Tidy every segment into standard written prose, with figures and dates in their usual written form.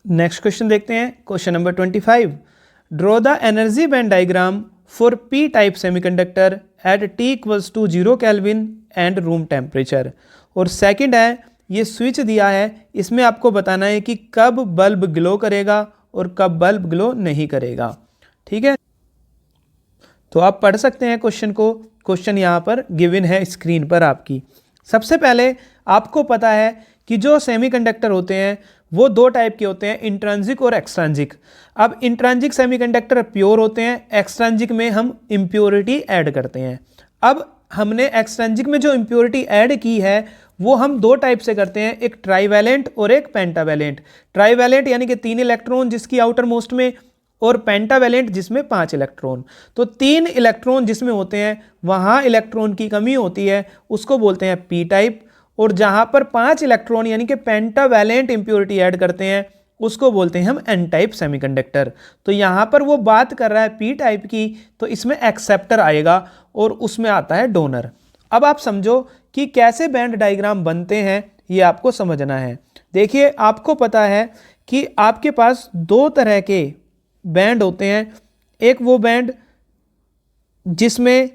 Next question देखते हैं, question number 25। Draw the energy band diagram for P type semiconductor at T equals to 0 kelvin and room temperature. और second है, ये switch दिया है, इसमें आपको बताना है कि कब बल्ब ग्लो करेगा और कब बल्ब ग्लो नहीं करेगा। ठीक है, तो आप पढ़ सकते हैं क्वेश्चन को। क्वेश्चन यहाँ पर गिवन है स्क्रीन पर आपकी। सबसे पहले आपको पता है कि जो सेमीकंडक्टर होते हैं वो दो टाइप के होते हैं, इंट्रिंसिक और एक्सट्रिंसिक। अब इंट्रिंसिक सेमीकंडक्टर प्योर होते हैं, एक्सट्रिंसिक में हम इम्प्योरिटी ऐड करते हैं। अब हमने एक्सट्रिंसिक में जो इम्प्योरिटी ऐड की है वो हम दो टाइप से करते हैं, एक ट्राईवैलेंट और एक पेंटावैलेंट। ट्राईवैलेंट यानी कि 3 इलेक्ट्रॉन जिसकी आउटर मोस्ट में, और पेंटावैलेंट जिसमें 5 इलेक्ट्रॉन। तो 3 इलेक्ट्रॉन जिसमें होते हैं वहाँ इलेक्ट्रॉन की कमी होती है, उसको बोलते हैं पी टाइप। और जहाँ पर 5 इलेक्ट्रॉन यानी कि पेंटावैलेंट इम्प्योरिटी ऐड करते हैं उसको बोलते हैं हम एन टाइप सेमीकंडक्टर। तो यहाँ पर वो बात कर रहा है पी टाइप की, तो इसमें एक्सेप्टर आएगा और उसमें आता है डोनर। अब आप समझो कि कैसे बैंड डायग्राम बनते हैं, ये आपको समझना है। देखिए, आपको पता है कि आपके पास दो तरह के बैंड होते हैं। एक वो बैंड जिसमें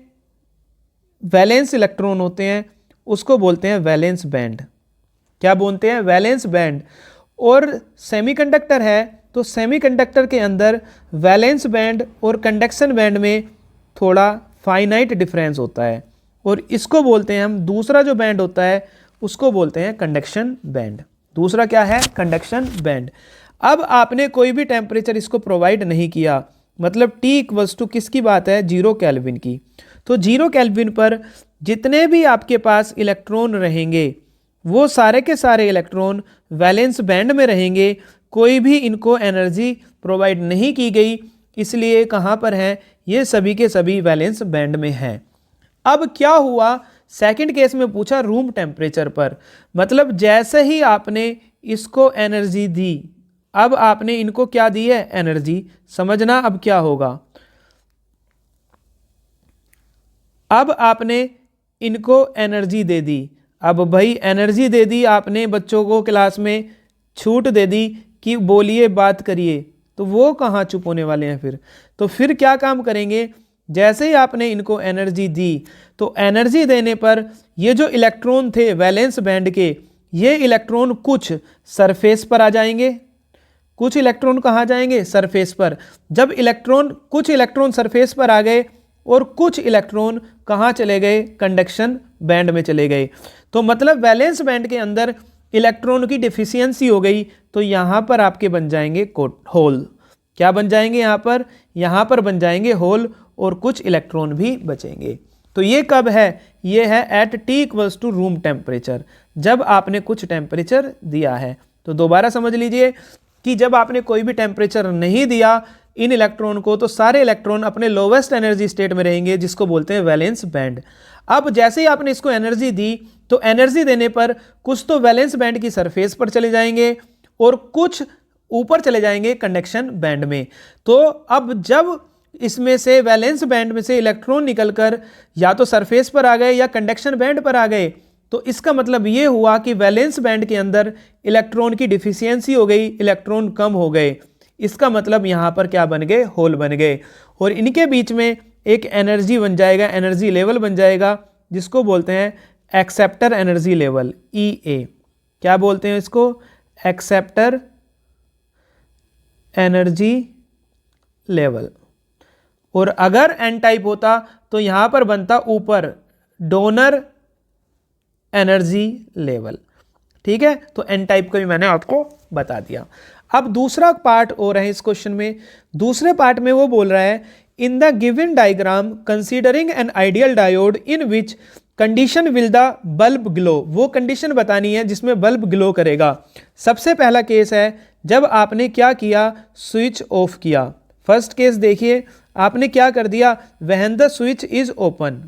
वैलेंस इलेक्ट्रॉन होते हैं उसको बोलते हैं वैलेंस बैंड। क्या बोलते हैं? Valence band. और सेमीकंडक्टर है तो सेमीकंडक्टर के अंदर वैलेंस बैंड और कंडक्शन बैंड में थोड़ा फाइनाइट डिफरेंस होता है, और इसको बोलते हैं हम, दूसरा जो बैंड होता है उसको बोलते हैं कंडक्शन बैंड। दूसरा क्या है? Conduction band. अब आपने कोई भी टेम्परेचर इसको प्रोवाइड नहीं किया, मतलब T इक्वल्स टू किसकी बात है? 0 केल्विन की। तो 0 केल्विन पर जितने भी आपके पास इलेक्ट्रॉन रहेंगे वो सारे के सारे इलेक्ट्रॉन वैलेंस बैंड में रहेंगे, कोई भी इनको एनर्जी प्रोवाइड नहीं की गई, इसलिए कहाँ पर हैं? ये सभी के सभी वैलेंस बैंड में हैं। अब क्या हुआ? सेकंड केस में पूछा रूम टेम्परेचर पर, मतलब जैसे ही आपने इसको एनर्जी दी, अब आपने इनको क्या दी है? एनर्जी। समझना अब क्या होगा। अब आपने इनको एनर्जी दे दी। अब भाई एनर्जी दे दी आपने, बच्चों को क्लास में छूट दे दी कि बोलिए, बात करिए, तो वो कहाँ चुप होने वाले हैं फिर। तो फिर क्या काम करेंगे? जैसे ही आपने इनको एनर्जी दी, तो एनर्जी देने पर ये जो इलेक्ट्रॉन थे वैलेंस बैंड के, ये इलेक्ट्रॉन कुछ सरफेस पर आ जाएंगे, कुछ इलेक्ट्रॉन कहाँ जाएंगे? सरफेस पर। जब कुछ इलेक्ट्रॉन सरफेस पर आ गए और कुछ इलेक्ट्रॉन कहाँ चले गए? कंडक्शन बैंड में चले गए। तो मतलब वैलेंस बैंड के अंदर इलेक्ट्रॉन की डिफिशियंसी हो गई, तो यहाँ पर आपके बन जाएंगे होल। क्या बन जाएंगे? यहाँ पर बन जाएंगे होल, और कुछ इलेक्ट्रॉन भी बचेंगे। तो ये कब है? ये है at T equals to room temperature, जब आपने कुछ टेम्परेचर दिया है। तो दोबारा समझ लीजिए कि जब आपने कोई भी टेम्परेचर नहीं दिया इन इलेक्ट्रॉन को, तो सारे इलेक्ट्रॉन अपने लोवेस्ट एनर्जी स्टेट में रहेंगे, जिसको बोलते हैं वैलेंस बैंड। अब जैसे ही आपने इसको एनर्जी दी, तो एनर्जी देने पर कुछ तो वैलेंस बैंड की सरफेस पर चले जाएंगे और कुछ ऊपर चले जाएंगे कंडक्शन बैंड में। तो अब जब इसमें से वैलेंस बैंड में से इलेक्ट्रॉन निकलकर या तो सरफेस पर आ गए या कंडक्शन बैंड पर आ गए, तो इसका मतलब ये हुआ कि वैलेंस बैंड के अंदर इलेक्ट्रॉन की डिफिशियंसी हो गई, इलेक्ट्रॉन कम हो गए। इसका मतलब यहाँ पर क्या बन गए? होल बन गए। और इनके बीच में एक एनर्जी बन जाएगा, एनर्जी लेवल बन जाएगा, जिसको बोलते हैं एक्सेप्टर एनर्जी लेवल, EA। क्या बोलते हैं इसको? Acceptor energy level. और अगर एन टाइप होता तो यहां पर बनता ऊपर डोनर एनर्जी लेवल। ठीक है, तो एन टाइप का भी मैंने आपको बता दिया। अब दूसरा पार्ट और है इस क्वेश्चन में। दूसरे पार्ट में वो बोल रहा है, in the given diagram considering an ideal diode in which condition will the bulb glow. वो कंडीशन बतानी है जिसमें बल्ब ग्लो करेगा। सबसे पहला केस है जब आपने क्या किया? स्विच ऑफ किया। फर्स्ट केस देखिए, आपने क्या कर दिया? When the switch is open.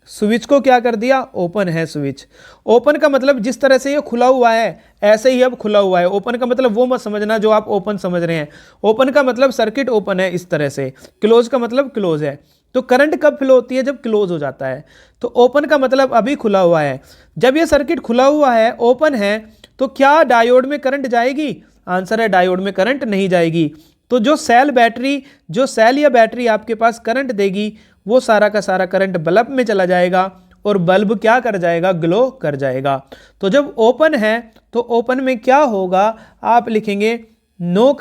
Switch को क्या कर दिया? ओपन है स्विच। ओपन का मतलब जिस तरह से ये खुला हुआ है ऐसे ही अब खुला हुआ है। ओपन का मतलब वो मत समझना जो आप ओपन समझ रहे हैं। ओपन का मतलब सर्किट ओपन है इस तरह से। क्लोज का मतलब क्लोज है। तो करंट कब फ्लो होती है? जब क्लोज हो जाता है। तो ओपन का मतलब अभी खुला हुआ है। जब ये सर्किट खुला हुआ है, ओपन है, तो क्या डायोड में करंट जाएगी? आंसर है डायोड में करंट नहीं जाएगी। तो जो सेल या बैटरी आपके पास करंट देगी वो सारा का सारा करंट बल्ब में चला जाएगा और बल्ब क्या कर जाएगा, ग्लो कर जाएगा। तो जब ओपन है तो ओपन में क्या होगा, आप लिखेंगे no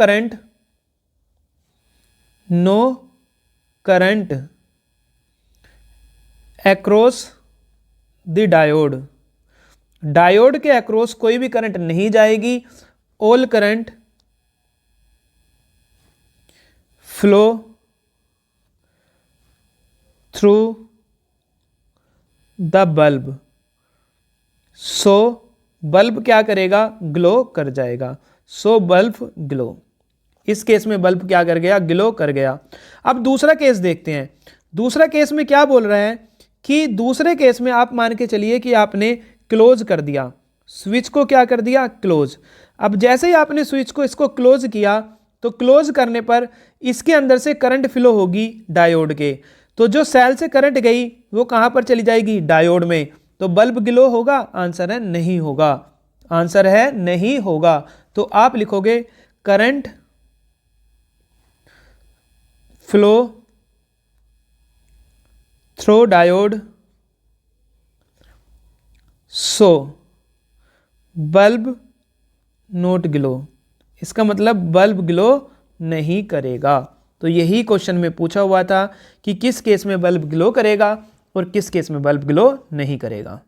current across the diode. Diode के अक्रॉस कोई भी करंट नहीं जाएगी। All current flow through the bulb. So bulb क्या करेगा, ग्लो कर जाएगा। So bulb glow. इस केस में बल्ब क्या कर गया, ग्लो कर गया। अब दूसरा केस देखते हैं। दूसरा केस में क्या बोल रहा है कि दूसरे केस में आप मान के चलिए कि आपने क्लोज कर दिया स्विच को, क्या कर दिया, क्लोज। अब जैसे ही आपने स्विच को इसको क्लोज किया तो क्लोज करने पर इसके अंदर से करंट फ्लो होगी डायोड के। तो जो सेल से करंट गई वो कहां पर चली जाएगी, डायोड में। तो बल्ब ग्लो होगा, आंसर है नहीं होगा। आंसर है नहीं होगा। तो आप लिखोगे current flow through diode so bulb not glow. इसका मतलब बल्ब ग्लो नहीं करेगा। तो यही क्वेश्चन में पूछा हुआ था कि किस केस में बल्ब ग्लो करेगा और किस केस में बल्ब ग्लो नहीं करेगा।